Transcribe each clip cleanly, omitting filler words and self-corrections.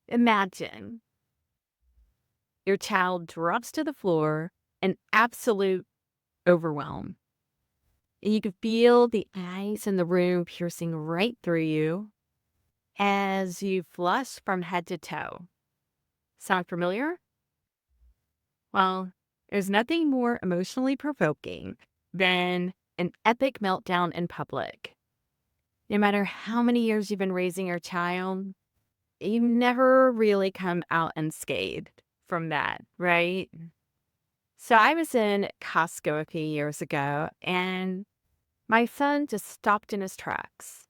Imagine your child drops to the floor in absolute overwhelm. You can feel the eyes in the room piercing right through you as you flush from head to toe. Sound familiar? Well, there's nothing more emotionally provoking than an epic meltdown in public. No matter how many years you've been raising your child, you never really come out unscathed from that, right? So I was in Costco a few years ago and my son just stopped in his tracks.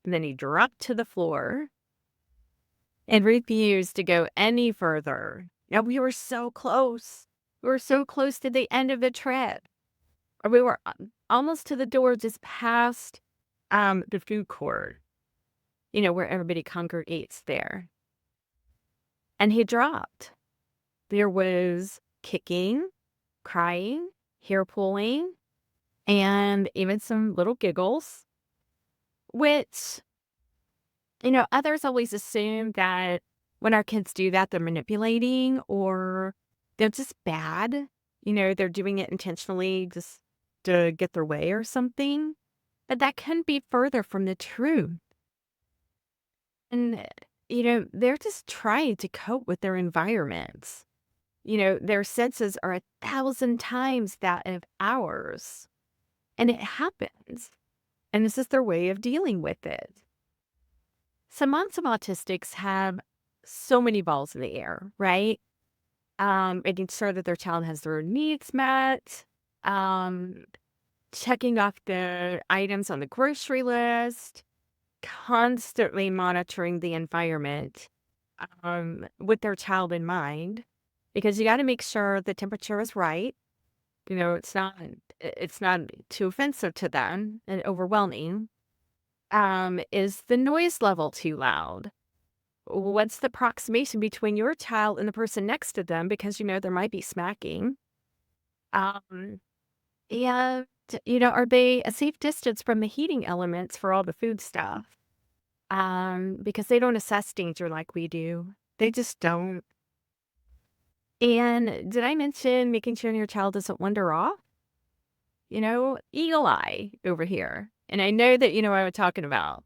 And then he dropped to the floor and refused to go any further. Now we were so close. We were so close to the end of the trip. Or we were almost to the door, just past the food court, where everybody congregates there. And he dropped. There was kicking, crying, hair pulling, and even some little giggles, which, others always assume that when our kids do that, they're manipulating or they're just bad. They're doing it intentionally just to get their way or something. But that couldn't be further from the truth. And, they're just trying to cope with their environments. Their senses are 1,000 times that of ours. And it happens. And this is their way of dealing with it. Some moms of autistics have so many balls in the air, right? Making sure that their child has their needs met, um, checking off the items on the grocery list, constantly monitoring the environment with their child in mind, because you got to make sure the temperature is right. It's not too offensive to them and overwhelming. Is the noise level too loud? What's the proximation between your child and the person next to them? Because, there might be smacking. Um, and, are they a safe distance from the heating elements for all the food stuff? Because they don't assess danger like we do. They just don't. And did I mention making sure your child doesn't wander off? Eagle eye over here. And I know that you know what I'm talking about.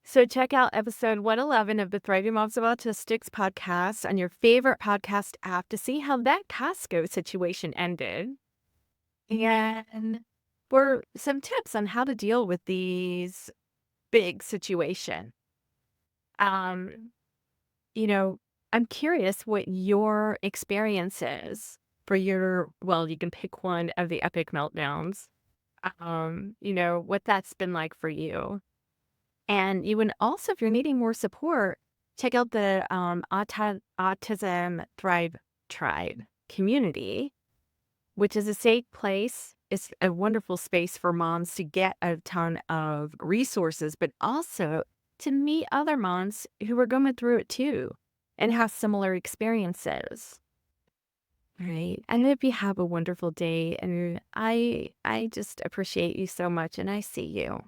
So check out episode 111 of the Thriving Moms of Autistics podcast on your favorite podcast app to see how that Costco situation ended. And for some tips on how to deal with these big situation. Um, you know, I'm curious what your experience is for you can pick one of the epic meltdowns. What that's been like for you. And you would also, if you're needing more support, check out the Autism Thrive Tribe community, which is a safe place. It's a wonderful space for moms to get a ton of resources, but also to meet other moms who are going through it too and have similar experiences. Right. And hope you have a wonderful day. And I just appreciate you so much. And I see you.